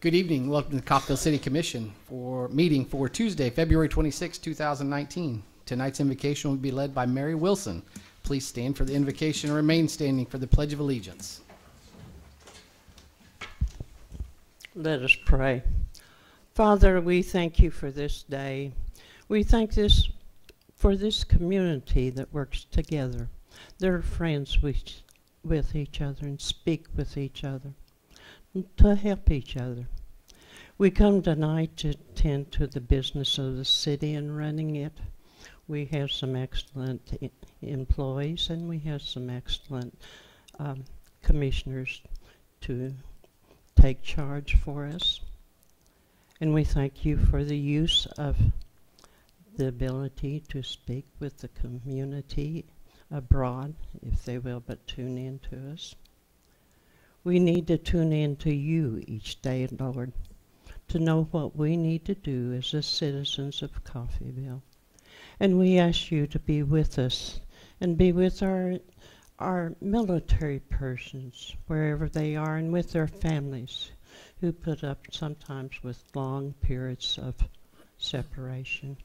Good evening. Welcome to the Coffeyville City Commission for meeting for Tuesday, February 26, 2019. Tonight's invocation will be led by Mary Wilson. Please stand for the invocation and remain standing for the Pledge of Allegiance. Let us pray. Father, we thank you for this day. We thank this for this community that works together. They're friends with each other and speak with each other, to help each other. We come tonight to attend to the business of the city and running it. We have some excellent employees and we have some excellent commissioners to take charge for us. And we thank you for the use of the ability to speak with the community abroad, if they will but tune in to us. We need to tune in to you each day, Lord, to know what we need to do as the citizens of Coffeyville. And we ask you to be with us and be with our military persons, wherever they are, and with their families who put up sometimes with long periods of separation.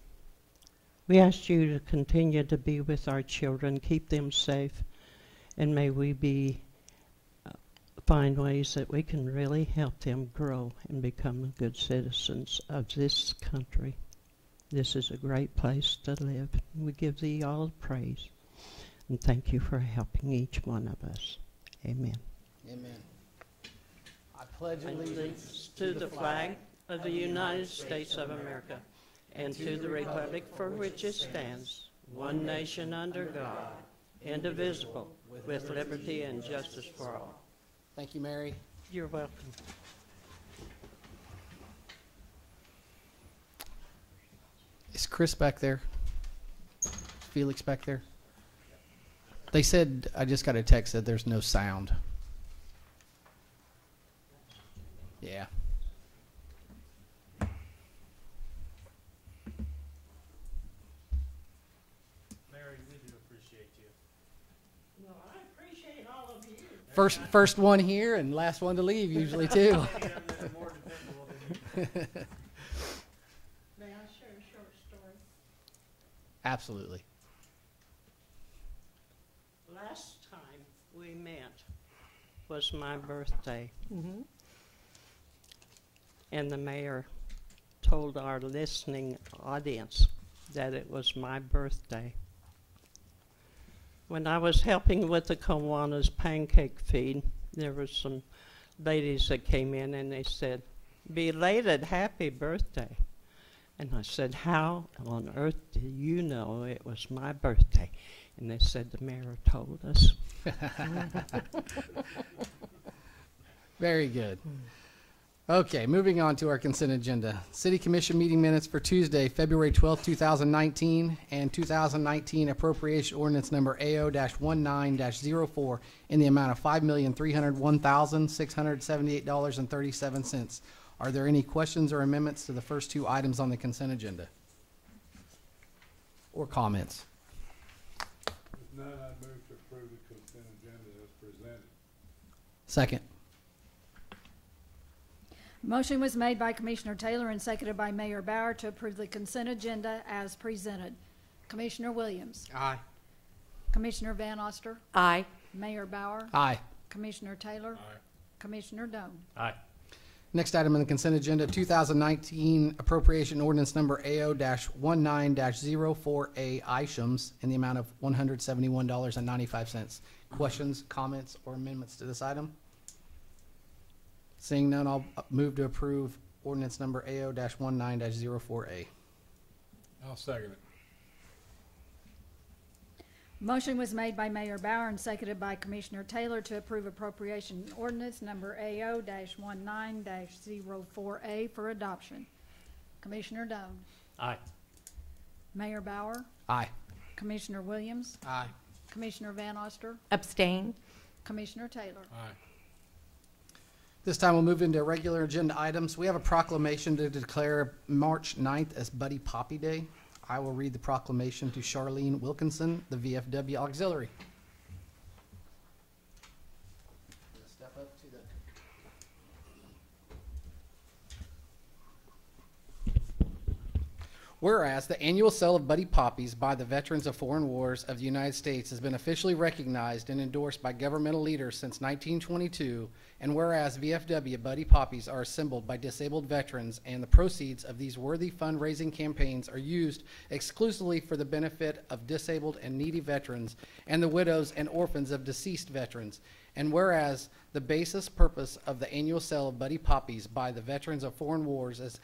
We ask you to continue to be with our children, keep them safe, and may we find ways that we can really help them grow and become good citizens of this country. This is a great place to live. We give thee all praise, and thank you for helping each one of us. Amen. Amen. I pledge Allegiance to the flag of the United States of America and to the republic for which it stands, one nation under God, indivisible, with liberty and justice for all. Thank you, Mary. You're welcome. Is Chris back there? Felix back there? They said, I just got a text that there's no sound. Yeah. Mary, we do appreciate you. No, I appreciate all of you. First one here and last one to leave usually too. More dependable than you. May I share a short story? Absolutely. Last time we met was my birthday. Mm-hmm. And the mayor told our listening audience that it was my birthday. When I was helping with the Kiwanis pancake feed, there were some ladies that came in and they said, "Belated happy birthday." And I said, "How on earth do you know it was my birthday?" And they said, "The mayor told us." Very good. Okay, moving on to our consent agenda. City Commission meeting minutes for Tuesday, February 12, 2019, and 2019 appropriation ordinance number AO-19-04 in the amount of $5,301,678.37. Are there any questions or amendments to the first two items on the consent agenda? Or comments? If none, I move to approve the consent agenda as presented. Second. Motion was made by Commissioner Taylor and seconded by Mayor Bauer to approve the consent agenda as presented. Commissioner Williams. Aye. Commissioner Van Oster. Aye. Mayor Bauer. Aye. Commissioner Taylor. Aye. Commissioner Doan. Aye. Next item on the consent agenda, 2019 appropriation ordinance number AO-19-04A ISHMS in the amount of $171.95. Questions, comments, or amendments to this item? Seeing none, I'll move to approve ordinance number AO-19-04A. I'll second it. Motion was made by Mayor Bauer and seconded by Commissioner Taylor to approve appropriation ordinance number AO-19-04A for adoption. Commissioner Doan. Aye. Mayor Bauer. Aye. Commissioner Williams. Aye. Commissioner Van Oster. Abstain. Commissioner Taylor. Aye. This time we'll move into regular agenda items. We have a proclamation to declare March 9th as Buddy Poppy Day. I will read the proclamation to Charlene Wilkinson, the VFW Auxiliary. Step up to the Whereas the annual sale of Buddy Poppies by the Veterans of Foreign Wars of the United States has been officially recognized and endorsed by governmental leaders since 1922, and whereas VFW Buddy Poppies are assembled by disabled veterans and the proceeds of these worthy fundraising campaigns are used exclusively for the benefit of disabled and needy veterans and the widows and orphans of deceased veterans, and whereas the basis purpose of the annual sale of Buddy Poppies by the Veterans of Foreign Wars is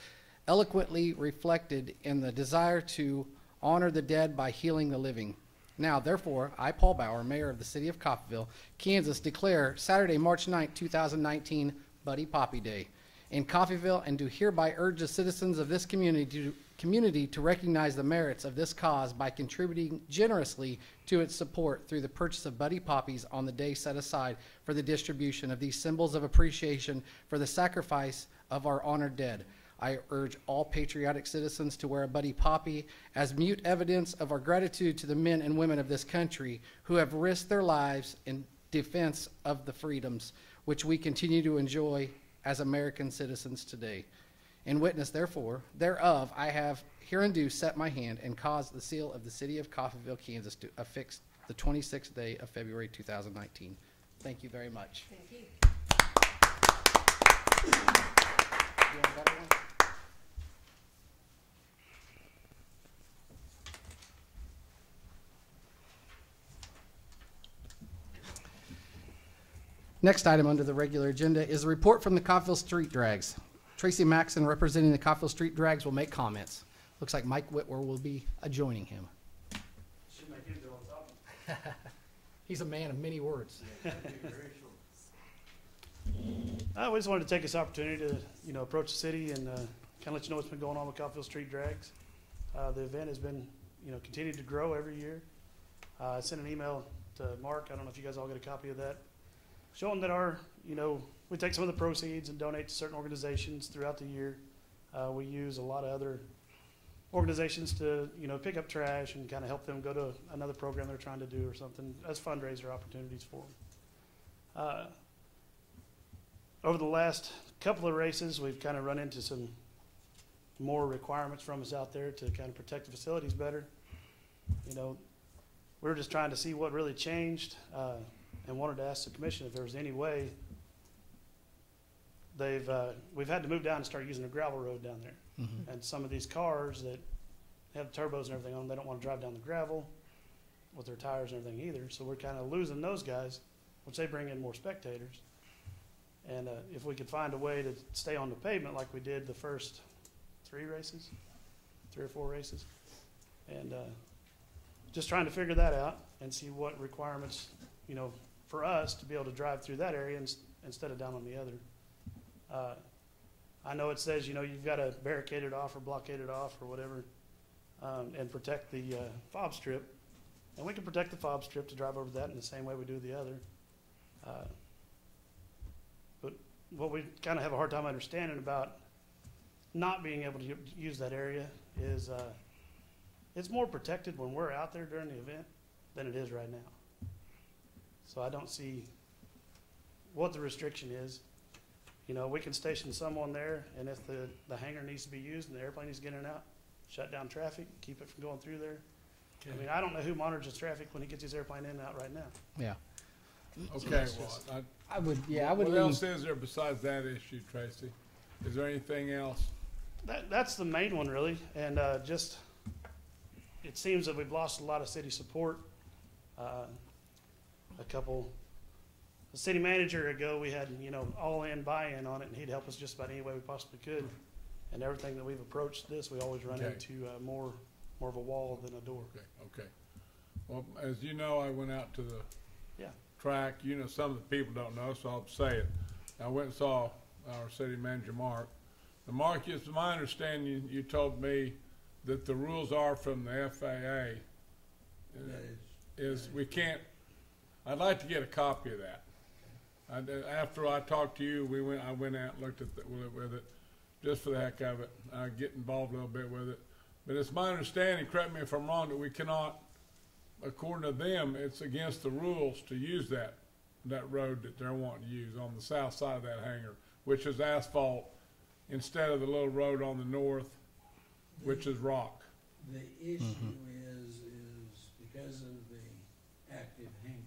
eloquently reflected in the desire to honor the dead by healing the living. Now, therefore, I, Paul Bauer, Mayor of the City of Coffeyville, Kansas, declare Saturday, March 9, 2019, Buddy Poppy Day in Coffeyville, and do hereby urge the citizens of this community to recognize the merits of this cause by contributing generously to its support through the purchase of Buddy Poppies on the day set aside for the distribution of these symbols of appreciation for the sacrifice of our honored dead. I urge all patriotic citizens to wear a Buddy Poppy as mute evidence of our gratitude to the men and women of this country who have risked their lives in defense of the freedoms which we continue to enjoy as American citizens today. In witness, therefore, thereof, I have hereindo set my hand and caused the seal of the City of Coffeyville, Kansas to affix the 26th day of February 2019. Thank you very much. Thank you. You want another one? Next item under the regular agenda is a report from the Coffeyville Street Drags. Tracy Maxson, representing the Coffeyville Street Drags, will make comments. Looks like Mike Whitwer will be adjoining him. Should make him do all the talking. He's a man of many words. We just wanted to take this opportunity to, approach the city and kind of let you know what's been going on with Coffeyville Street Drags. The event has been, continued to grow every year. I sent an email to Mark. I don't know if you guys all get a copy of that, showing that we take some of the proceeds and donate to certain organizations throughout the year. We use a lot of other organizations to, pick up trash and kind of help them go to another program they're trying to do or something as fundraiser opportunities for them. Over the last couple of races, we've kind of run into some more requirements from us out there to kind of protect the facilities better. We're just trying to see what really changed and wanted to ask the commission if there was any way we've had to move down and start using a gravel road down there. Mm-hmm. And some of these cars that have turbos and everything on them, they don't want to drive down the gravel with their tires and everything either. So we're kind of losing those guys, which they bring in more spectators. And if we could find a way to stay on the pavement like we did the first 3 or 4 races, and just trying to figure that out and see what requirements, for us to be able to drive through that area instead of down on the other. I know it says, you've got to barricade it off or blockade it off or whatever, and protect the fob strip. And we can protect the fob strip to drive over that in the same way we do the other. But what we kind of have a hard time understanding about not being able to use that area is it's more protected when we're out there during the event than it is right now. So I don't see what the restriction is. We can station someone there, and if the hangar needs to be used and the airplane needs to get in and out, shut down traffic, keep it from going through there. I mean, I don't know who monitors traffic when he gets his airplane in and out right now. Yeah. Okay, well, I would what lean- else is there besides that issue, Tracy? Is there anything else? That's the main one, really, and just it seems that we've lost a lot of city support. A city manager ago, we had all-in buy-in on it, and he'd help us just about any way we possibly could. And everything that we've approached this, we always run Okay. into more of a wall than a door. Okay. Well, as you know, I went out to the Yeah. track. Some of the people don't know, so I'll say it. I went and saw our city manager, Mark. And Mark, it's my understanding you told me that the rules are from the FAA is we can't. I'd like to get a copy of that. After I talked to you, I went out and looked at with it, just for the heck of it. I get involved a little bit with it. But it's my understanding, correct me if I'm wrong, that we cannot, according to them, it's against the rules to use that road that they're wanting to use on the south side of that hangar, which is asphalt instead of the little road on the north which is rock. The issue is because of the active hangar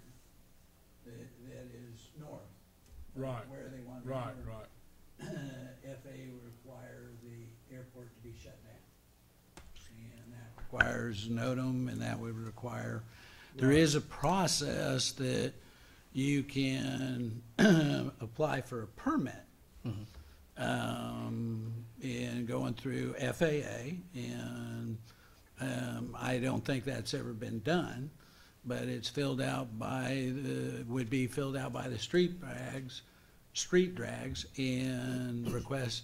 that is north. of Right, Where they want to. right, right. FAA would require the airport to be shut down. And that requires NOTAM, and that would require, there is a process that you can apply for a permit. And going through FAA, and I don't think that's ever been done, but it's filled out by would be filled out by the street drags, and request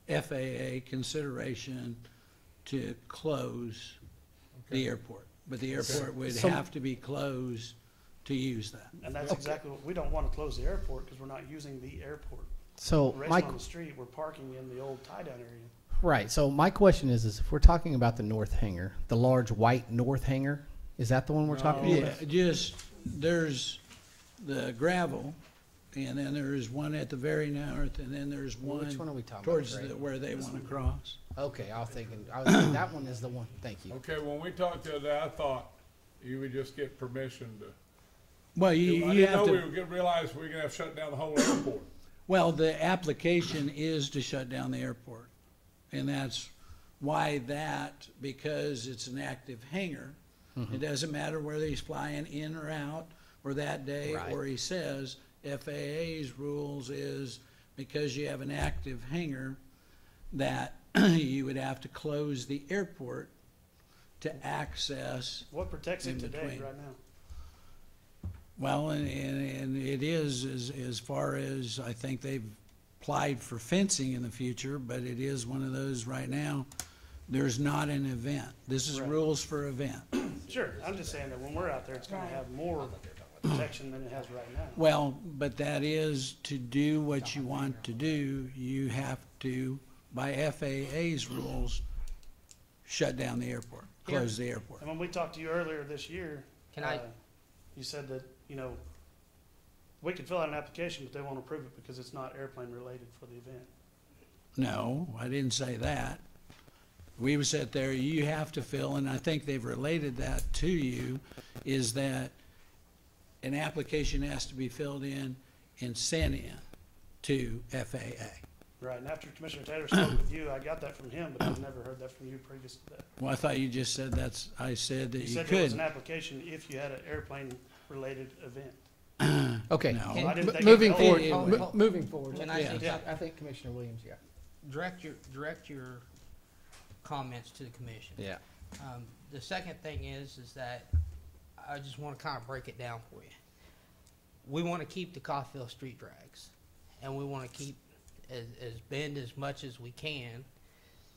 FAA consideration to close the airport. But the airport would So- have to be closed to use that. And that's exactly what, we don't want to close the airport because we're not using the airport. So We're my, racing on the street, we're parking in the old tie-down area. right, so my question is if we're talking about the north hangar, the large white north hangar, is that the one we're talking Yeah, about? just, there's the gravel, and then there's one at the very north, and then there's Which one one are we talking about? towards Greg? where they want to cross. Okay, I was thinking, that one is the one, thank you. Okay, when we talked the other day, I thought you would just get permission to. Well, I you didn't have know we to, were gonna realize we were gonna have to shut down the whole airport. well, the application is to shut down the airport. And that's why that, because it's an active hangar. It doesn't matter whether he's flying in or out, or that day, Right. or he says, FAA's rules is because you have an active hangar, that you would have to close the airport to access. What protects it In today, between. right now? Well, and it is, as far as, I think they've applied for fencing in the future, but it is one of those right now, there's not an event. This is Right. rules for event. Sure, I'm just saying that when we're out there, it's gonna have more protection than it has right now. Well, but that is, to do what you want to do, you have to, by FAA's rules, shut down the airport, close the airport. And when we talked to you earlier this year, Can I- you said that, we could fill out an application, but they won't approve it because it's not airplane related for the event. No, I didn't say that. We sat there, you have to fill, and I think they've related that to you, is that an application has to be filled in and sent in to FAA. Right, and after Commissioner Taylor spoke with you, I got that from him, but I've never heard that from you previous to that. Well, I thought you just said I said that You you said there was could. an application if you had an airplane-related event. Okay, No. I didn't think moving it- forward, Hold- mo- hold- moving forward. Can I say say I think Commissioner Williams, yeah. direct your comments to the commission. Yeah. The second thing is that I just want to kind of break it down for you. We want to keep the Coffeyville street drags, and we want to keep as bend as much as we can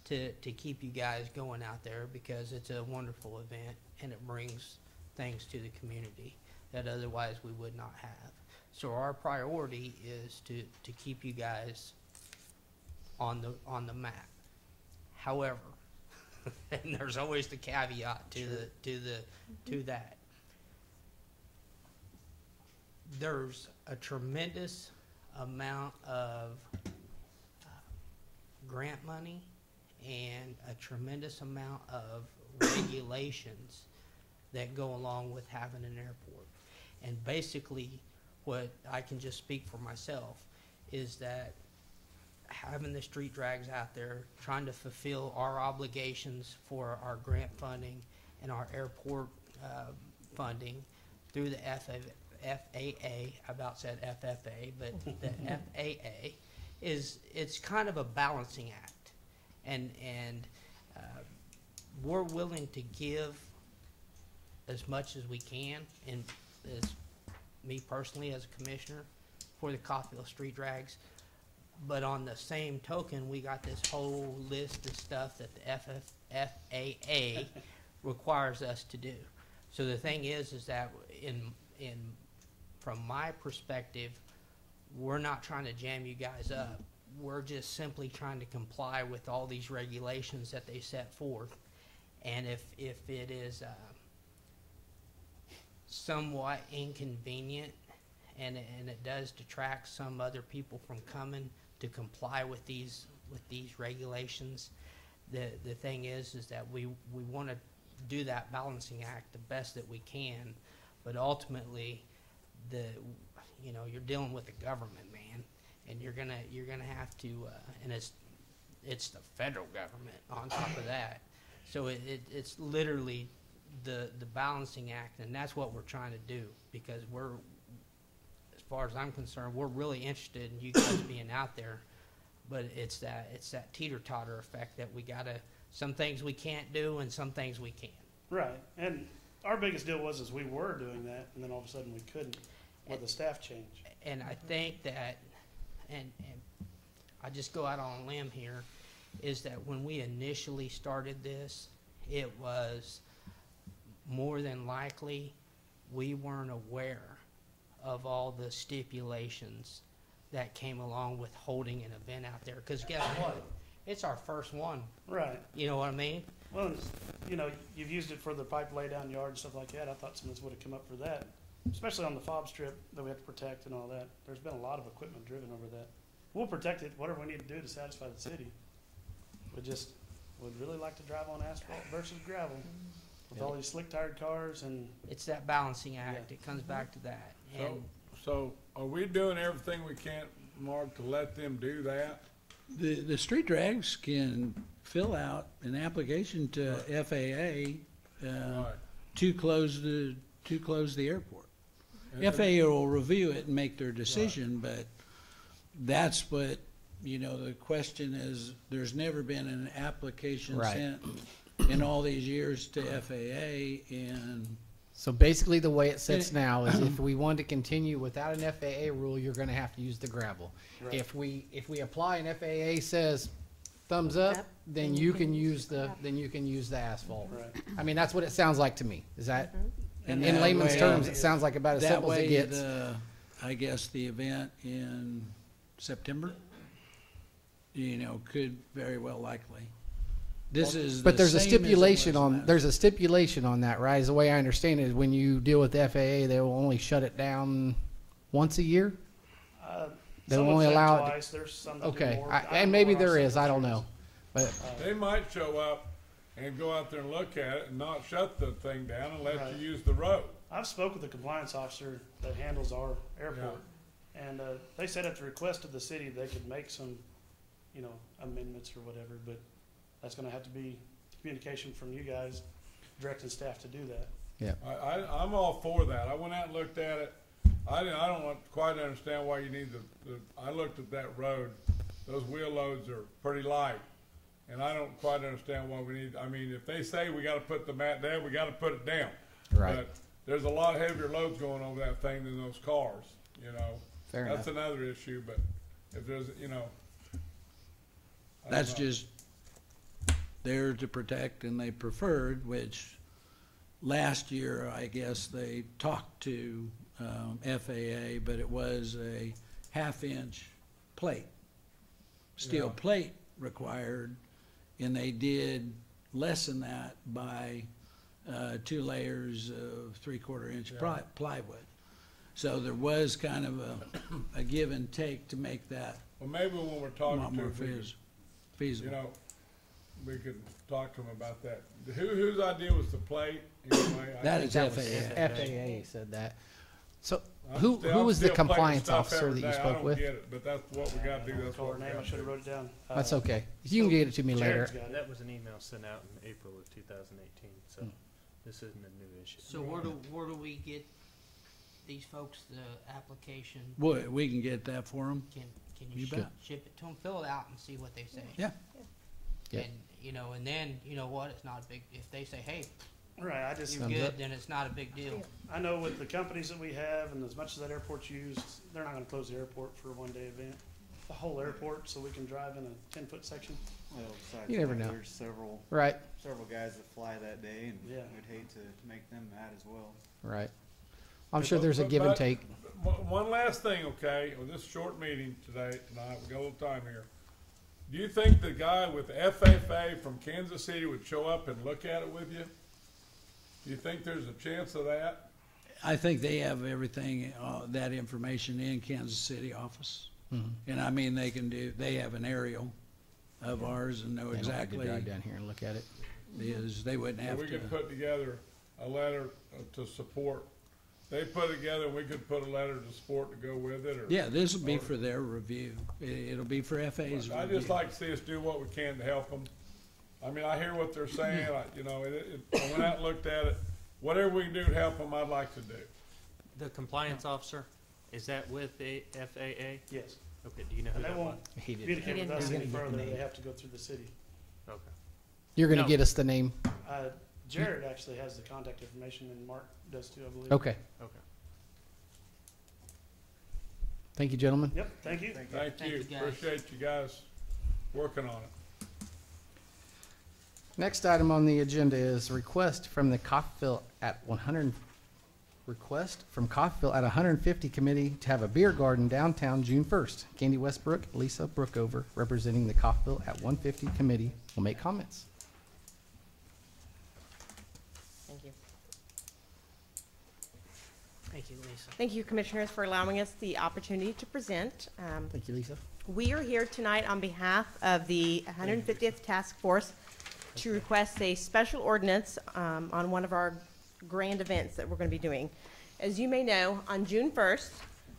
to keep you guys going out there, because it's a wonderful event and it brings things to the community that otherwise we would not have. So our priority is to keep you guys on the map. However, and there's always the caveat to that. There's a tremendous amount of grant money and a tremendous amount of regulations that go along with having an airport. And basically, what I can just speak for myself is that having the street drags out there, trying to fulfill our obligations for our grant funding and our airport funding through the FAA, I about said FFA, but the FAA, it's kind of a balancing act. And we're willing to give as much as we can, and as me personally as a commissioner, for the Coffeyville street drags. But on the same token, we got this whole list of stuff that the FAA requires us to do. So the thing is that from my perspective, we're not trying to jam you guys up. We're just simply trying to comply with all these regulations that they set forth. And if it is somewhat inconvenient and it does detract some other people from coming to comply with these regulations, the thing is that we want to do that balancing act the best that we can, but ultimately, you're dealing with the government, man, and you're gonna have to, and it's the federal government on top of that, so it's literally the balancing act, and that's what we're trying to do, because as far as I'm concerned, we're really interested in you guys being out there, but it's that teeter-totter effect that some things we can't do and some things we can. Right, and our biggest deal is we were doing that, and then all of a sudden we couldn't, with the staff change. And I think that, and I just go out on a limb here, is that when we initially started this, it was more than likely we weren't aware of all the stipulations that came along with holding an event out there. Because guess what? It's our first one. Right. You know what I mean? Well, and, you've used it for the pipe laydown yard and stuff like that. I thought some of this would have come up for that, especially on the fob strip that we have to protect and all that. There's been a lot of equipment driven over that. We'll protect it, whatever we need to do to satisfy the city. Would really like to drive on asphalt versus gravel with all these slick-tired cars and. It's that balancing act. Yeah. It comes back to that. And So are we doing everything we can, Mark, to let them do that? The street drags can fill out an application to FAA Right. to close the airport. And- FAA will review it and make their decision, but that's what, the question is, there's never been an application Right. sent in all these years to FAA, and So basically, the way it sits now is if we want to continue without an FAA rule, you're gonna have to use the gravel. Right. If we apply and FAA says thumbs up, then you can use the asphalt. Right. I mean, that's what it sounds like to me. Is that, And in that layman's way- terms, it sounds like about as that simple as it way, gets. I guess the event in September, could very well likely. This is But the there's a same as it stipulation was on, last. there's a stipulation on that, right? Is the way I understand it, is when you deal with the FAA, they will only shut it down once a year? They Some will have only said allow it- twice. There's some that do Okay, more. I- don't and know maybe what our there is, I don't secretary know. is. But, They might show up and go out there and look at it and not shut the thing down and let Right. you use the road. I've spoke with the compliance officer that handles our airport, and they said at the request of the city, they could make some, amendments or whatever, but that's gonna have to be communication from you guys directing staff to do that. I'm all for that. I went out and looked at it. I don't quite understand why you need I looked at that road. Those wheel loads are pretty light. And I don't quite understand why if they say we gotta put the mat down, we gotta put it down. Right. But there's a lot heavier loads going over that thing than those cars, Fair That's enough. another issue, but if there's, I don't That's know. just there to protect, and they preferred, which last year, I guess, they talked to FAA, but it was a half-inch plate, steel Yeah. plate required, and they did lessen that by 2 layers of 3/4 inch Yeah. plywood. So there was kind of a give and take to make that Well, maybe when we're a talking lot to more them, feasible. we could talk to them about that. Whose idea was the plate anyway? I That think is That was FAA. FAA said that. So I'm who still- was the I'm still plating compliance stuff officer every that you day. spoke with? I don't get it, but that's what we gotta do. That's Call what her we name, I gotta should have do. wrote it down. That's okay. You can get it to me later. Jared's got it. That was an email sent out in April of 2018, so this isn't a new issue. so where do we get these folks the application? Boy, we can get that for them. Can You you bet. ship it to them, fill it out and see what they say? Yeah. Yeah. And, and then, you know what, it's not a big, if they say, hey, Right, I just, you're Thumbs good, up. then it's not a big deal. I know with the companies that we have, and as much as that airport's used, they're not gonna close the airport for a one-day event. The whole airport, so we can drive in a 10-foot section. Well, besides You never that, know. There's several Right, guys that fly that day, and Yeah. we'd hate to make them mad as well. right. I'm sure there's a give and take. One last thing, okay, on this short meeting tonight, we got a little time here. Do you think the guy with the FFA from Kansas City would show up and look at it with you? Do you think there's a chance of that? I think they have everything, that information in Kansas City office. And I mean, they have an aerial of ours and know They don't have to exactly drive down here and look at it. is, they wouldn't So have we to. could put together a letter to support. They put it together, and we could put a letter to support to go with it, or? Yeah, this will be for their review. It'll be for FA's review. I just like to see us do what we can to help them. I mean, I hear what they're saying, I went out and looked at it. Whatever we can do to help them, I'd like to do. The compliance officer, is that with the FAA? Yes. Okay, do you know who And they that won't was? He did. communicate with us He's any gonna get the further. name. They have to go through the city. Okay. You're gonna No. get us the name? Jared actually has the contact information, and Mark does too, I believe. Okay. Okay. Thank you, gentlemen. Yep, thank you. Thank Thank you, you, guys. appreciate you guys working on it. Next item on the agenda is request from Coffeyville at 150 committee to have a beer garden downtown June 1st. Candy Westbrook, Lisa Brookover, representing the Coffeyville at 150 committee, will make comments. Thank you. Thank you, Lisa. Thank you, Commissioners, for allowing us the opportunity to present. Thank you, Lisa. We are here tonight on behalf of the 150th Task Force to request a special ordinance on one of our grand events that we're going to be doing. As you may know, on June 1st,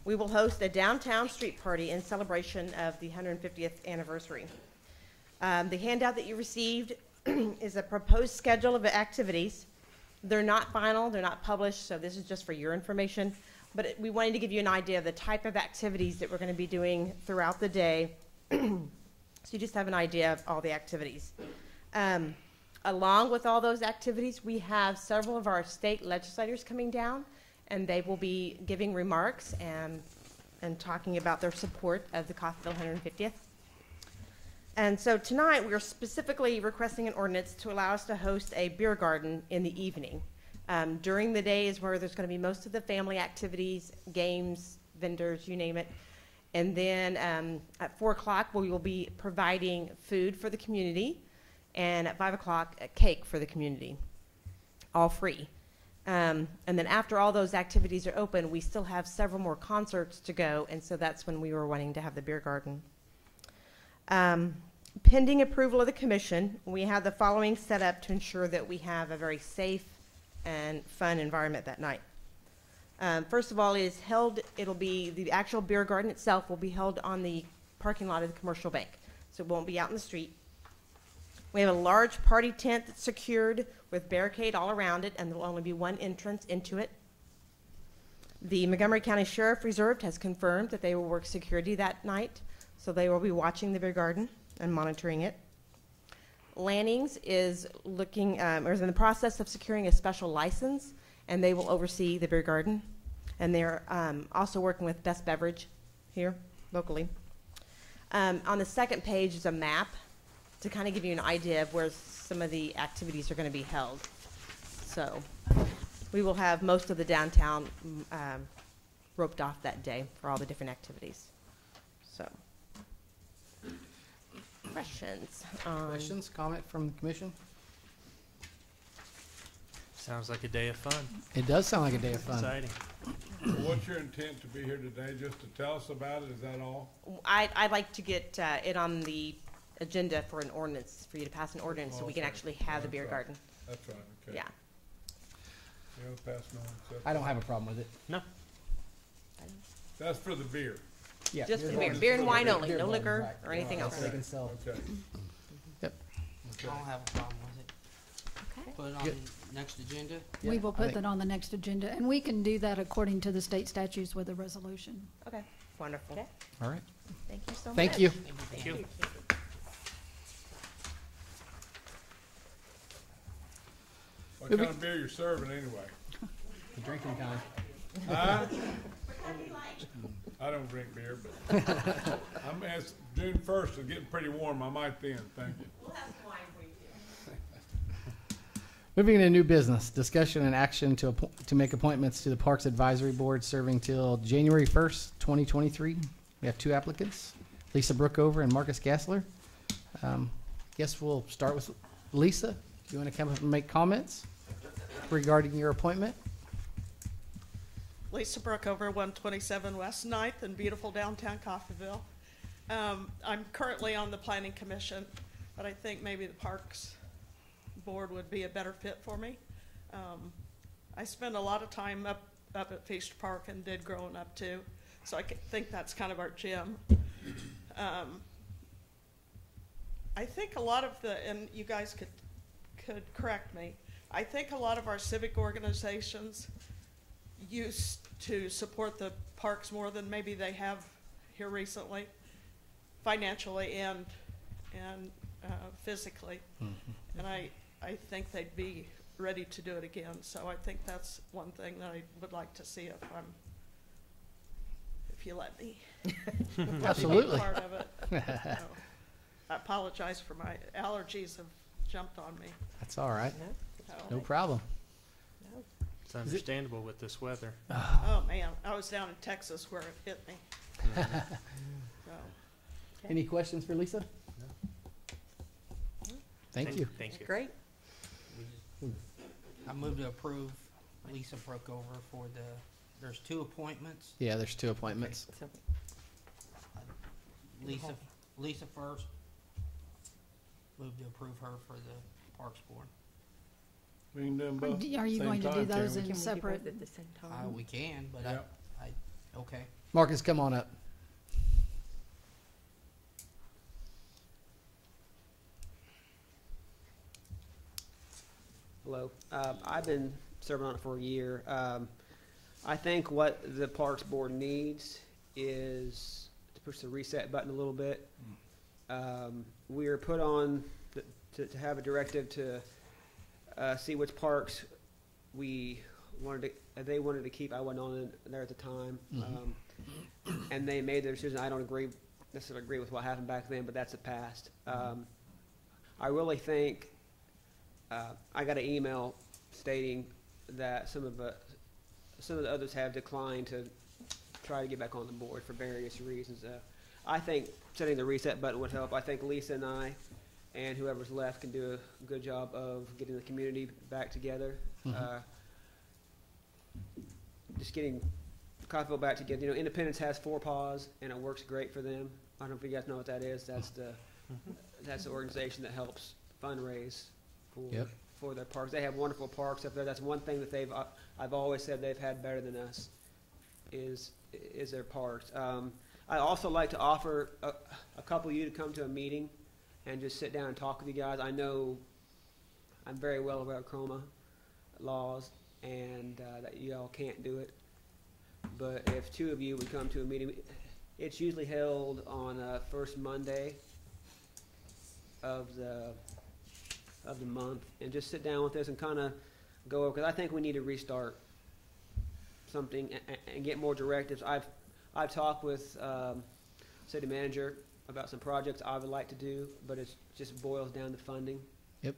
we will host a downtown street party in celebration of the 150th anniversary. The handout that you received is a proposed schedule of activities. They're not final, they're not published, so this is just for your information. But we wanted to give you an idea of the type of activities that we're going to be doing throughout the day. So you just have an idea of all the activities. Along with all those activities, we have several of our state legislators coming down, and they will be giving remarks and talking about their support of the Coffeyville 150th. And so tonight, we are specifically requesting an ordinance to allow us to host a beer garden in the evening. During the day is where there's going to be most of the family activities, games, vendors, you name it. And then at 4 o'clock, we will be providing food for the community, and at 5 o'clock, a cake for the community, all free. And then after all those activities are open, we still have several more concerts to go, and so that's when we were wanting to have the beer garden. Pending approval of the commission, we have the following set up to ensure that we have a very safe and fun environment that night. First of all, it'll be, the actual beer garden itself will be held on the parking lot of the commercial bank, so it won't be out in the street. We have a large party tent that's secured with barricade all around it, and there will only be one entrance into it. The Montgomery County Sheriff Reserve has confirmed that they will work security that night, so they will be watching the beer garden and monitoring it. Lanning's is looking, or is in the process of securing a special license, and they will oversee the beer garden. And they're also working with Best Beverage here locally. On the second page is a map to kind of give you an idea of where some of the activities are going to be held. So we will have most of the downtown roped off that day for all the different activities. So, questions? Questions, comment from the commission? Sounds like a day of fun. It does sound like a day of fun. Exciting. So what's your intent to be here today, just to tell us about it, is that all? I'd like to get it on the agenda for an ordinance, for you to pass an ordinance so we can Okay. actually have the beer That's right. garden. That's right, okay. Yeah. You know, pass it on, so- I don't have a problem with it. No. That's for the beer. Yeah, Just the garden. beer. Beer and wine only, Beer no garden, liquor right. or anything Right, else. so they can sell. Okay. Yep. I don't have a problem with it. Okay. Put it on Good. the next agenda. We Yeah, will I put think- that on the next agenda, and we can do that according to the state statutes with a resolution. Okay. Wonderful. Okay. All right. Thank you so much. Thank you. Thank you. What Moving- kind of beer you serving anyway? The drinking kind. Huh? I don't drink beer, but it's June 1st, it's getting pretty warm, I might then, thank you. We'll have some wine for you too. Moving into new business, discussion and action to make appointments to the Parks Advisory Board serving till January 1st, 2023. We have 2 applicants, Lisa Brookover and Marcus Gassler. Guess we'll start with Lisa. You want to come up and make comments regarding your appointment? Lisa Brookover, 127 West 9th in beautiful downtown Coffeyville. I'm currently on the planning commission, but I think maybe the Parks Board would be a better fit for me. I spend a lot of time up at Feast Park and did growing up too, so I think that's kind of our gym. I think a lot of and you guys could correct me, I think a lot of our civic organizations used to support the parks more than maybe they have here recently, financially and physically. Mm-hmm. And I think they'd be ready to do it again. So I think that's one thing that I would like to see if you let me. Absolutely. Be part of it. So, I apologize for my allergies have jumped on me. That's all right. So, No problem. It's understandable with this weather. oh man, I was down in Texas where it hit me. So, Any questions for Lisa? Thank you. Thank you. Great. I move to approve Lisa Brookover for there's 2 appointments. Yeah, there's 2 appointments. Lisa first. Move to approve her for the Parks Board. We can do them both. Are you same going to do time, can't those we? in separate? at the same time? We can, but Yep. okay. Marcus, come on up. Hello. I've been serving on it for a year. I think what the Parks Board needs is to push the reset button a little bit. We are put on to have a directive to see which parks they wanted to keep. I wasn't on it there at the time. And they made their decision. I don't necessarily agree with what happened back then, but that's the past. I really think I got an email stating that some of the others have declined to try to get back on the board for various reasons. I think setting the reset button would help. I think Lisa and I and whoever's left can do a good job of getting the community back together. Just getting Coffeyville back together. You know, Independence has 4 Paws, and it works great for them. I don't know if you guys know what that is. That's the organization that helps fundraise for their parks. They have wonderful parks up there. That's one thing that I've always said they've had better than us is their parks. I also like to offer a couple of you to come to a meeting and just sit down and talk with you guys. I know I'm very well aware of Chroma laws and that you all can't do it. But if 2 of you would come to a meeting, it's usually held on first Monday of the month, and just sit down with us and kind of go over, because I think we need to restart something and get more directives. I've talked with city manager about some projects I would like to do, but it just boils down to funding. Yep.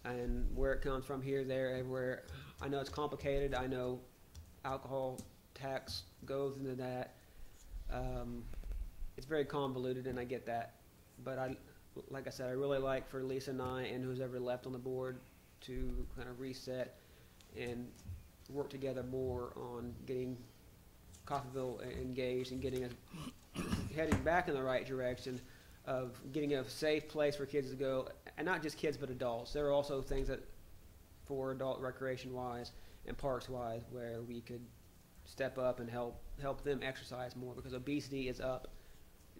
And where it comes from, here, there, everywhere. I know it's complicated. I know alcohol tax goes into that. It's very convoluted, and I get that. But like I said, I really like for Lisa and I and who's ever left on the board to kind of reset and work together more on getting Coffeyville engaged and getting us heading back in the right direction of getting a safe place for kids to go, and not just kids but adults. There are also things that for adult recreation wise and parks wise where we could step up and help them exercise more, because obesity is up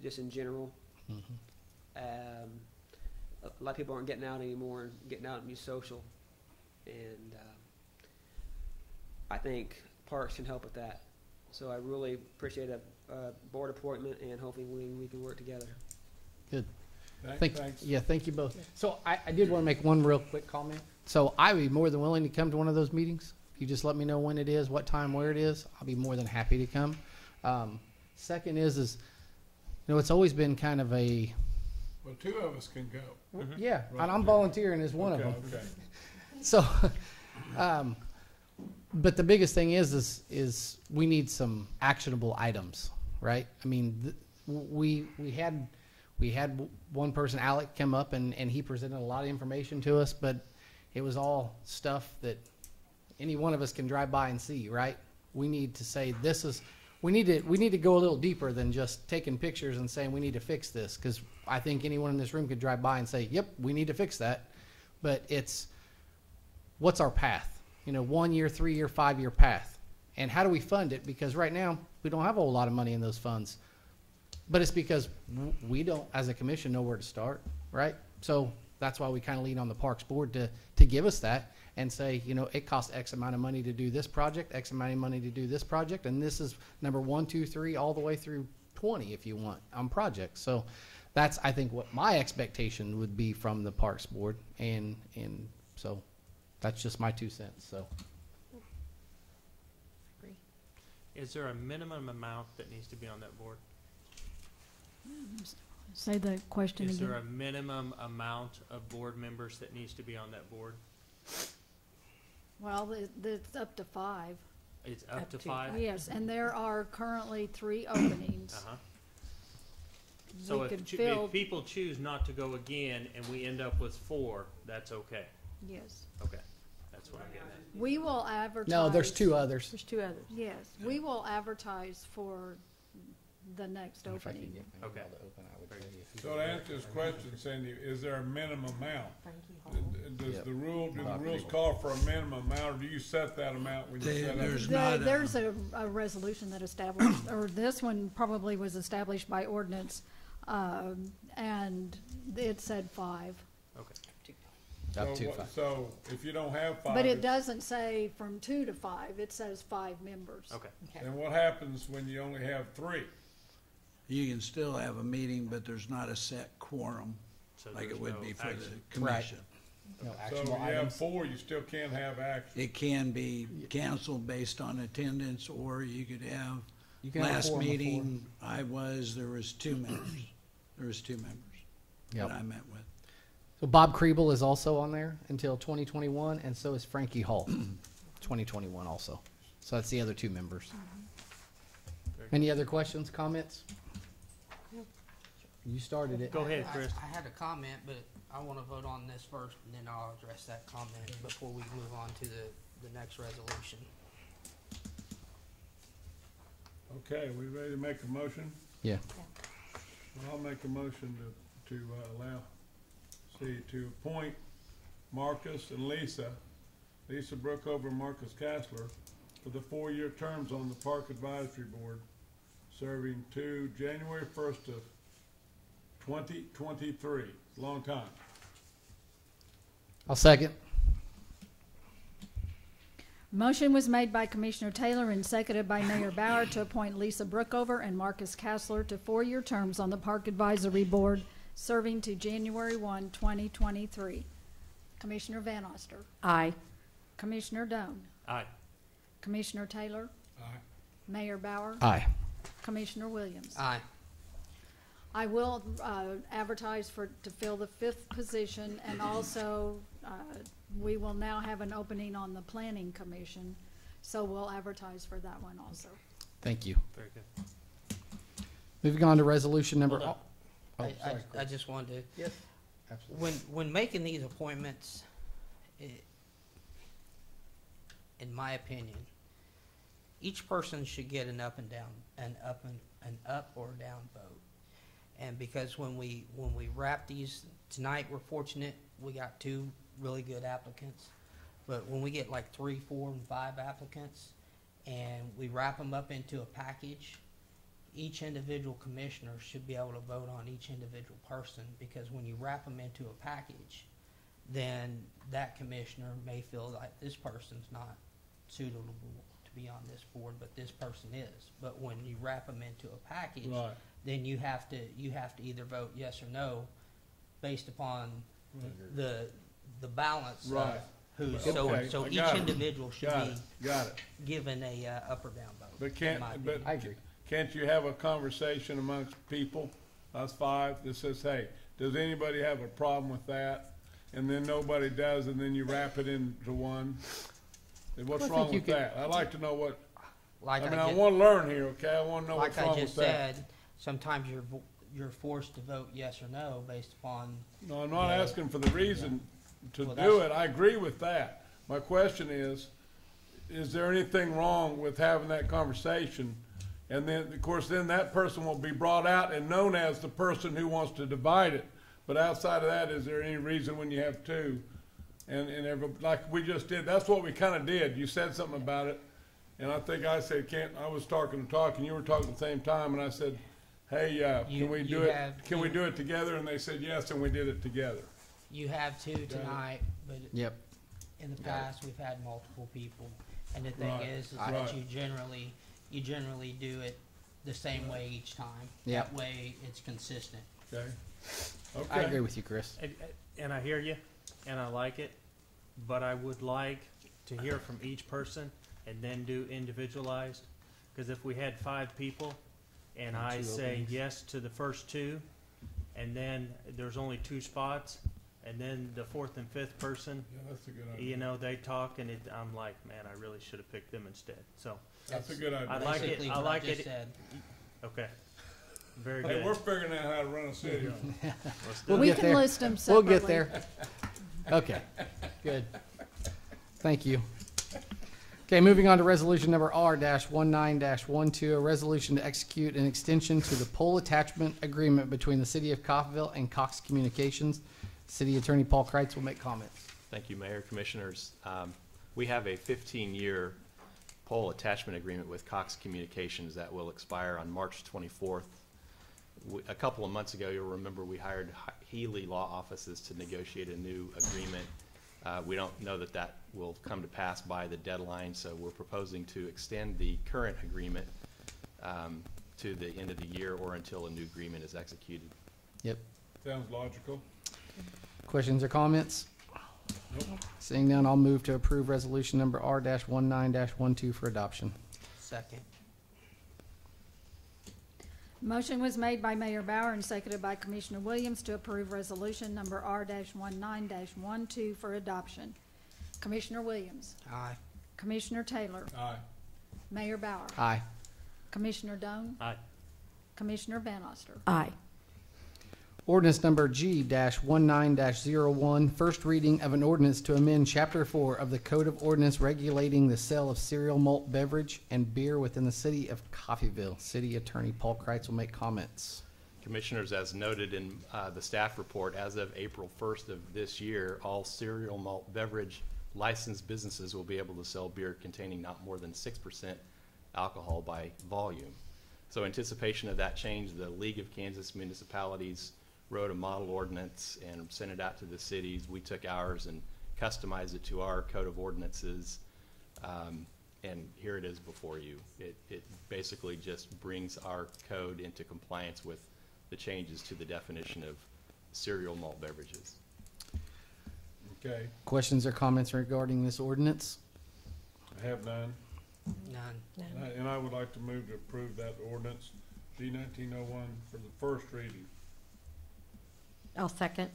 just in general. A lot of people aren't getting out anymore and getting out and be social, and I think parks can help with that. So I really appreciate a board appointment, and hopefully we can work together. Good. Thanks. Yeah, thank you both. So I did want to make one real quick comment. So I would be more than willing to come to one of those meetings. If you just let me know when it is, what time, where it is, I'll be more than happy to come. Second is it's always been kind of a... Well, 2 of us can go. Yeah, Right. and I'm volunteering as one of them. Okay. So, but the biggest thing is we need some actionable items, right? I mean, we had one person, Alec, come up and he presented a lot of information to us, but it was all stuff that any one of us can drive by and see, right? We need to say, this is we need to go a little deeper than just taking pictures and saying we need to fix this, because I think anyone in this room could drive by and say, yep, we need to fix that. But it's, what's our path? 1 year, 3 year, 5 year path. And how do we fund it? Because right now, we don't have a whole lot of money in those funds. But it's because we don't, as a commission, know where to start, right? So that's why we kind of lean on the Parks Board to give us that and say, it costs X amount of money to do this project, X amount of money to do this project, and this is number 1, 2, 3, all the way through 20 if you want on projects. So that's, I think, what my expectation would be from the Parks Board, and so that's just my 2 cents. So Is there a minimum amount that needs to be on that board? Say the question Is again. there a minimum amount of board members that needs to be on that board? Well, it's up to 5. It's up to 5? Yes, and there are currently 3 openings. Uh-huh. So We if, could if fill, people choose not to go again and we end up with 4, that's okay? yes. Okay, that's what I'm getting at. We will advertise. no, there's 2 others. There's 2 others. Yes, we will advertise for the next If I could opening. get my Okay. email to open, I would tell you if you So to answer this question, Cindy, is there a minimum amount? Does Yep. do the rules call for a minimum amount, or do you set that amount when you set up? There's not There's a resolution that established, or this one probably was established by ordinance, and it said 5. Okay. up to So 5. So if you don't have 5. But it doesn't say from 2 to 5, it says 5 members. Okay. Then what happens when you only have 3? You can still have a meeting, but there's not a set quorum So like it there's would no be for the action. commission. No So if actionable you have items. 4, you still can't have action. It can be canceled based on attendance, or you could have, You can have a last quorum of 4. meeting, there was 2 members. There was 2 members Yep. that I met with. So Bob Kriebel is also on there until 2021, and so is Frankie Hall, 2021 also. So that's the other 2 members. Any other questions, comments? You started it. Go ahead, Chris. I had a comment, but I want to vote on this first, and then I'll address that comment before we move on to the next resolution. Okay, we ready to make a motion? Yeah. Well, I'll make a motion to to appoint Marcus and Lisa Brookover and Marcus Castler for the 4-year terms on the Park Advisory Board, serving to January 1st of 2023. Long time. I'll second. Motion was made by Commissioner Taylor and seconded by Mayor Bauer to appoint Lisa Brookover and Marcus Castler to 4-year terms on the Park Advisory Board, serving to January 1, 2023. Commissioner Van Oster. Aye. Commissioner Doan. Aye. Commissioner Taylor. Aye. Mayor Bauer. Aye. Commissioner Williams. Aye. I will advertise to fill the 5th position, and also we will now have an opening on the Planning Commission, so we'll advertise for that one also. Thank you. Very good. Moving on to resolution number. Hold on. Oh, I sorry. I just wanted to, Yes. Absolutely. when making these appointments, in my opinion, each person should get an up and down, an up or down vote. And because when we wrap these tonight, we're fortunate we got 2 really good applicants. But when we get like 3, 4, and 5 applicants, and we wrap them up into a package, each individual commissioner should be able to vote on each individual person, because when you wrap them into a package, then that commissioner may feel like this person's not suitable to be on this board, but this person is. But when you wrap them into a package, Right. then you have to either vote yes or no based upon the balance Right. of who's, Okay, so I each got it. individual should Got be it. Got it. given a up or down vote. But in my opinion. I agree. can't you have a conversation amongst people, us 5, that says, hey, does anybody have a problem with that? And then nobody does, and then you wrap it into one? And what's Well, I wrong think you with could- that? I'd like to know what, Like I mean, I I just- wanna learn here, okay? I wanna know Like what's I wrong just with that. said, sometimes you're forced to vote yes or no based upon, No, I'm not asking for the reason to Well, do that's- it. I agree with that. My question is there anything wrong with having that conversation And then, of course, then that person will be brought out and known as the person who wants to divide it. But outside of that, is there any reason when you have two? And like we just did, that's what we kind of did. You said something about it, and I think I said, I was talking, and you were talking at the same time, and I said, hey, can we do it? Can we do it together? And they said yes, and we did it together. You have two tonight, but Yep. in the past, we've had multiple people. And the thing Right. is Right. that you generally do it the same way each time. Yep. That way, it's consistent. Okay. I Okay. agree with you, Chris. And I hear you, and I like it, but I would like to hear from each person and then do individualized. Because if we had 5 people, and I two say openings. yes to the first 2, and then there's only 2 spots, and then the 4th and 5th person, Yeah, that's a good idea. you know, they talk, and I'm like, man, I really should have picked them instead. So, That's a good idea. I like it. Basically I what like just it. said. Okay. Very Hey, good. we're figuring out how to run a city. Let's do We it. can list them We'll separately. get there. Okay, good. Thank you. Okay, moving on to resolution number R-19-12, a resolution to execute an extension to the pole attachment agreement between the city of Coffeyville and Cox Communications. City Attorney Paul Kreitz will make comments. Thank you, Mayor, Commissioners. We have a 15-year pole attachment agreement with Cox Communications that will expire on March 24th. A couple of months ago, you'll remember we hired Healy Law Offices to negotiate a new agreement. We don't know that that will come to pass by the deadline, so we're proposing to extend the current agreement to the end of the year or until a new agreement is executed. Yep. Sounds logical. Questions or comments? Nope. Seeing none, I'll move to approve resolution number R-19-12 for adoption. Second. Motion was made by Mayor Bauer and seconded by Commissioner Williams to approve resolution number R-19-12 for adoption. Commissioner Williams, Aye. Commissioner Taylor, Aye. Mayor Bauer, Aye. Commissioner Doan, Aye. Commissioner Van Oster. Aye. Ordinance number G-19-01, first reading of an ordinance to amend Chapter 4 of the Code of Ordinance regulating the sale of cereal malt beverage and beer within the city of Coffeyville. City Attorney Paul Kreitz will make comments. Commissioners, as noted in the staff report, as of April 1st of this year, all cereal malt beverage licensed businesses will be able to sell beer containing not more than 6% alcohol by volume. So anticipation of that change, the League of Kansas Municipalities wrote a model ordinance and sent it out to the cities. We took ours and customized it to our code of ordinances, and here it is before you. It basically just brings our code into compliance with the changes to the definition of cereal malt beverages. Okay, Questions or comments regarding this ordinance? I have none. None. And I would like to move to approve that ordinance, G-1901, for the first reading. I'll second.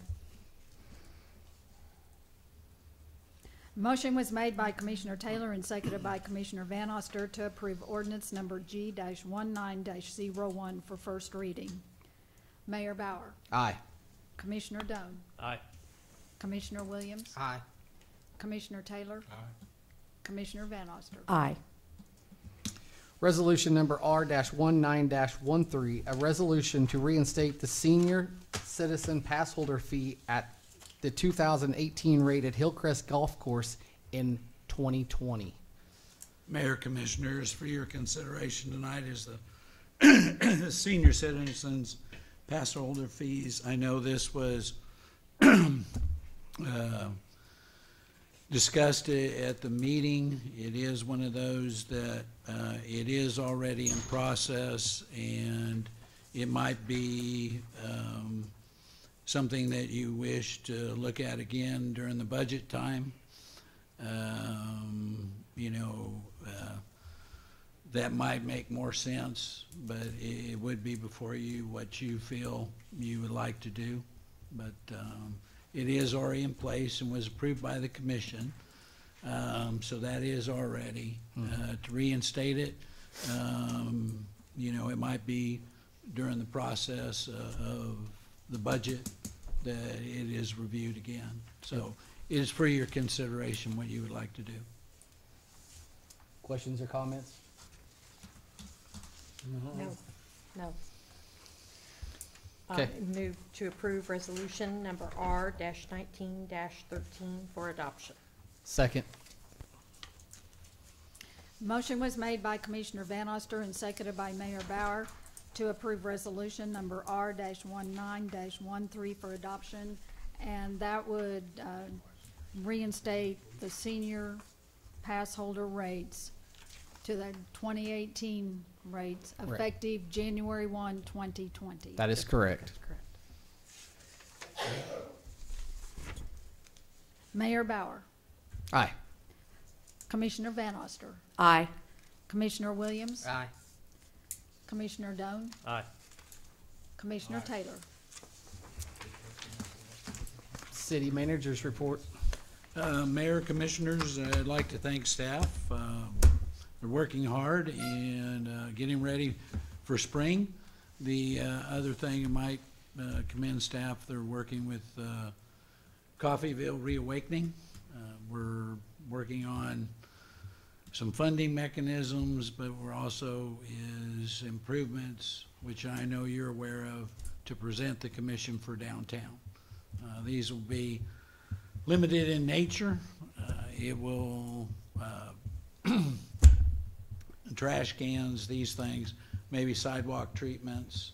Motion was made by Commissioner Taylor and seconded by Commissioner Van Oster to approve ordinance number G-19-01 for first reading. Mayor Bauer, Aye. Commissioner Doan, Aye. Commissioner Williams, Aye. Commissioner Taylor, Aye. Commissioner Van Oster. Aye. Resolution number R-19-13, a resolution to reinstate the senior citizen pass holder fee at the 2018 rate at Hillcrest Golf Course in 2020. Mayor, Commissioners, for your consideration tonight is the senior citizens pass holder fees. I know this was discussed at the meeting. It is one of those that it is already in process, and it might be something that you wish to look at again during the budget time. That might make more sense, but it would be before you what you feel you would like to do. But it is already in place and was approved by the commission. So that is already. To reinstate it, it might be during the process of the budget that it is reviewed again. So it is for your consideration what you would like to do. Questions or comments? No, no. Okay. Move to approve resolution number R-19-13 for adoption. Second. Motion was made by Commissioner Van Oster and seconded by Mayor Bauer to approve resolution number R-19-13 for adoption, and that would reinstate the senior pass holder rates to the 2018 rates Right. effective January 1, 2020. That is correct. Mayor Bauer, Aye. Commissioner Van Oster, Aye. Commissioner Williams, Aye. Commissioner Doan, Aye. Commissioner Taylor. City managers report. Mayor, Commissioners, I'd like to thank staff. They're working hard and getting ready for spring. The other thing I might commend staff, they're working with Coffeyville Reawakening. We're working on some funding mechanisms, but we're also is improvements, which I know you're aware of, to present the commission for downtown. These will be limited in nature. It will trash cans, these things, maybe sidewalk treatments,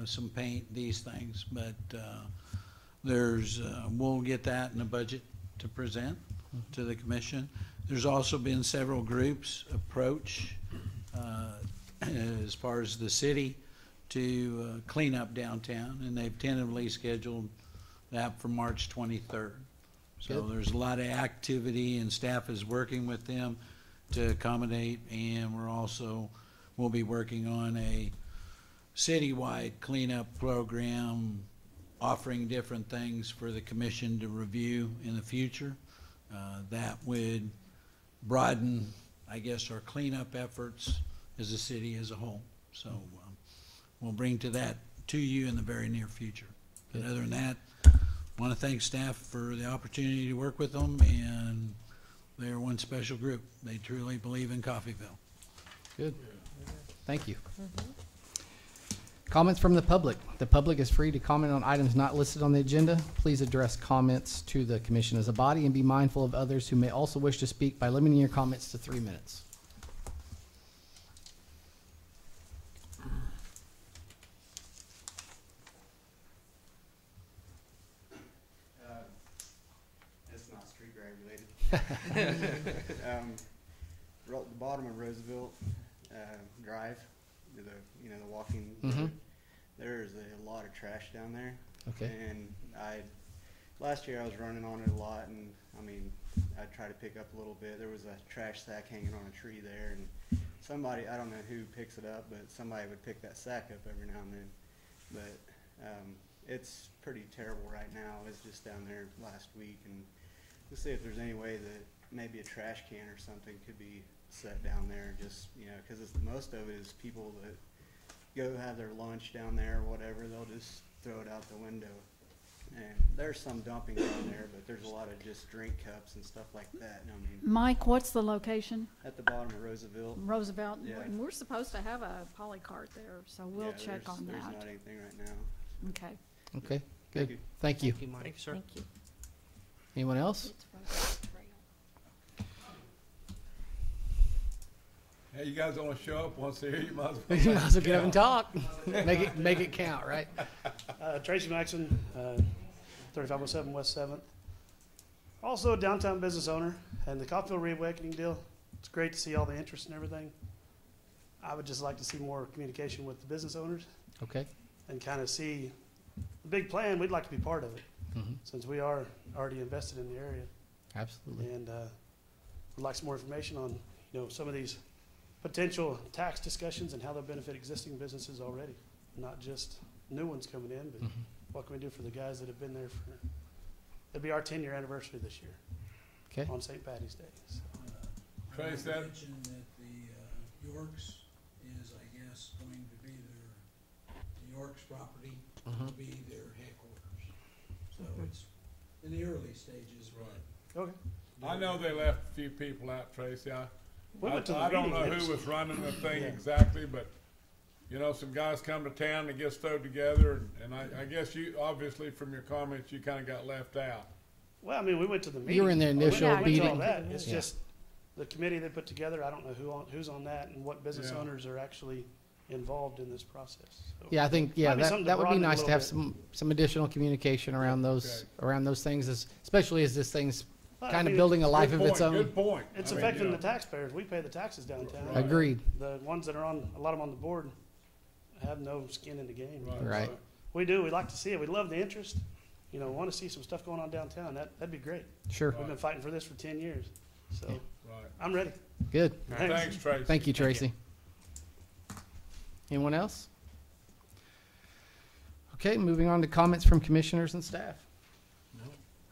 some paint, these things. But we'll get that in the budget to present to the commission. There's also been several groups approach as far as the city to clean up downtown, and they've tentatively scheduled that for March 23rd. So Good. there's a lot of activity, and staff is working with them to accommodate, and we'll be working on a citywide cleanup program, offering different things for the commission to review in the future. That would broaden, I guess, our cleanup efforts as a city as a whole. So we'll bring that to you in the very near future. But other than that, I want to thank staff for the opportunity to work with them, and they're one special group. They truly believe in Coffeyville. Good. Thank you. Comments from the public. The public is free to comment on items not listed on the agenda. Please address comments to the commission as a body and be mindful of others who may also wish to speak by limiting your comments to 3 minutes. It's not street drag related. The bottom of Roosevelt Drive, the walking. Mhm. There's a lot of trash down there. Okay. And last year I was running on it a lot, and I tried to pick up a little bit. There was a trash sack hanging on a tree there, and somebody, I don't know who picks it up, but somebody would pick that sack up every now and then. But it's pretty terrible right now. I was just down there last week, and we'll see if there's any way that maybe a trash can or something could be set down there, just, because most of it is people that go have their lunch down there or whatever, they'll just throw it out the window. And there's some dumping down there, but there's a lot of just drink cups and stuff like that. Mike, what's the location? At the bottom of Roosevelt. Roosevelt. Yeah. And we're supposed to have a poly cart there, so we'll Yeah, check on there's that. not anything right now. Okay. Okay, Thank good. you. Thank you. Thank you, Mike. Thank you, sir. Thank you. Anyone else? Hey, you guys want to show up once a year, you might as well. You might as well get up and talk. Make it count, right? Tracy Maxon, 3507 West 7th. Also a downtown business owner, and the Coffeyville Reawakening deal, it's great to see all the interest and everything. I would just like to see more communication with the business owners Okay. and kind of see the big plan. We'd like to be part of it, Mhm. since we are already invested in the area. Absolutely. And would like some more information on, some of these potential tax discussions and how they'll benefit existing businesses already, not just new ones coming in, but Mhm. what can we do for the guys that have been there for, it'll be our 10-year anniversary this year Okay. on St. Patty's Day. So, Trace, I would that- mention that the Yorks is, I guess, going to be the Yorks property will be their headquarters. So it's in the early stages, but okay. I know they left a few people out, Tracy. I We went to the don't know meeting. who was running the thing Yeah. exactly, but you know, some guys come to town and get stowed together, and I guess you, obviously from your comments, you kinda got left out. Well, I mean, we went to the meeting. You were in the initial we went to all meeting. that. It's Yeah. just the committee they put together, I don't know who's on that and what business Yeah. owners are actually involved in this process. So Yeah, I think, yeah, might be something to that would be broaden it a nice to little have bit. some additional communication around those things, especially as this thing's Well, I kind of mean, building a life Good of its point, own. good point. It's I mean, affecting you know, the taxpayers. We pay the taxes downtown. Right. Agreed. The ones that are on, a lot of them on the board have no skin in the game. Right. So we do. We like to see it. We love the interest. You know, want to see some stuff going on downtown. That'd be great. Sure. We've been fighting for this for 10 years. So Right. I'm ready. Good. Thanks, Tracy. Thank you, Tracy. Anyone else? Okay, moving on to comments from commissioners and staff.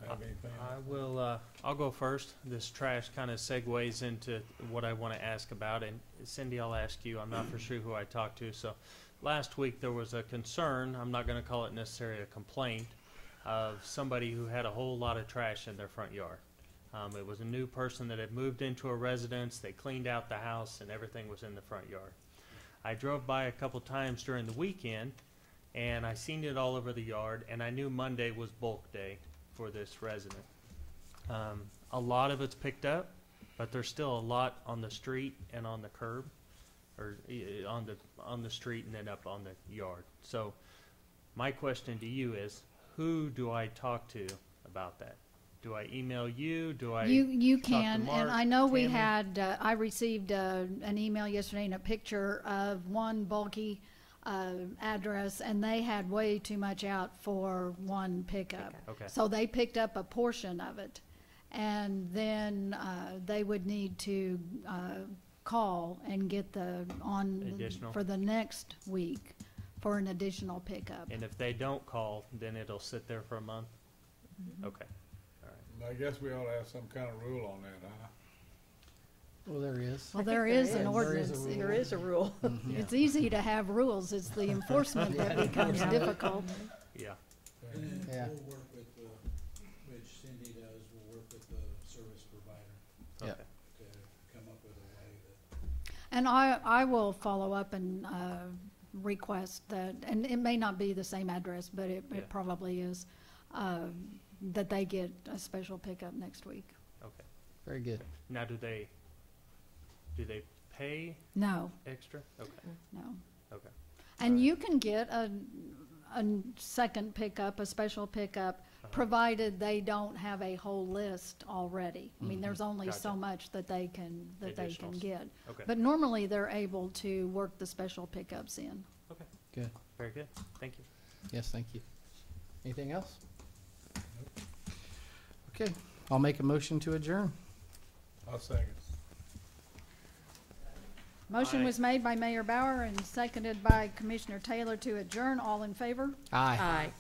Have anything? I will, I'll go first. This trash kind of segues into what I want to ask about, and Cindy, I'll ask you. I'm not for sure who I talked to. So last week there was a concern, I'm not going to call it necessarily a complaint, of somebody who had a whole lot of trash in their front yard. It was a new person that had moved into a residence, they cleaned out the house, and everything was in the front yard. I drove by a couple times during the weekend, and I seen it all over the yard, and I knew Monday was bulk day for this resident. A lot of it's picked up, but there's still a lot on the street and on the curb, or on the street and then up on the yard. So my question to you is, who do I talk to about that? Do I email you? Do I You talk to can, Mark, and I know we Tammy? had, I received an email yesterday and a picture of one bulky address, and they had way too much out for one pickup. Okay. So they picked up a portion of it, and then they would need to call and get Additional? for the next week for an additional pickup. And if they don't call, then it'll sit there for a month? Mm-hmm. Okay. I guess we ought to have some kind of rule on that, huh? Well, there is. Well, there is an There is a ordinance. rule. There is a rule. It's easy to have rules, it's the enforcement that becomes difficult. Yeah. And Yeah. we'll work with, which Cindy does, we'll work with the service provider Yeah. Okay. to come up with a way that And I will follow up and request that, and it may not be the same address, but Yeah. it probably is, that they get a special pickup next week. Okay. Very good. Now, do they pay No, extra? Okay. no. Okay. And you can get a second pickup, a special pickup, provided they don't have a whole list already. I mean, there's only so Gotcha. much that they can Additionals. get. Okay. But normally, they're able to work the special pickups in. Okay. Good. Very good. Thank you. Yes, thank you. Anything else? Okay, I'll make a motion to adjourn. I'll second. Motion Aye. was made by Mayor Bauer and seconded by Commissioner Taylor to adjourn. All in favor? Aye. Aye.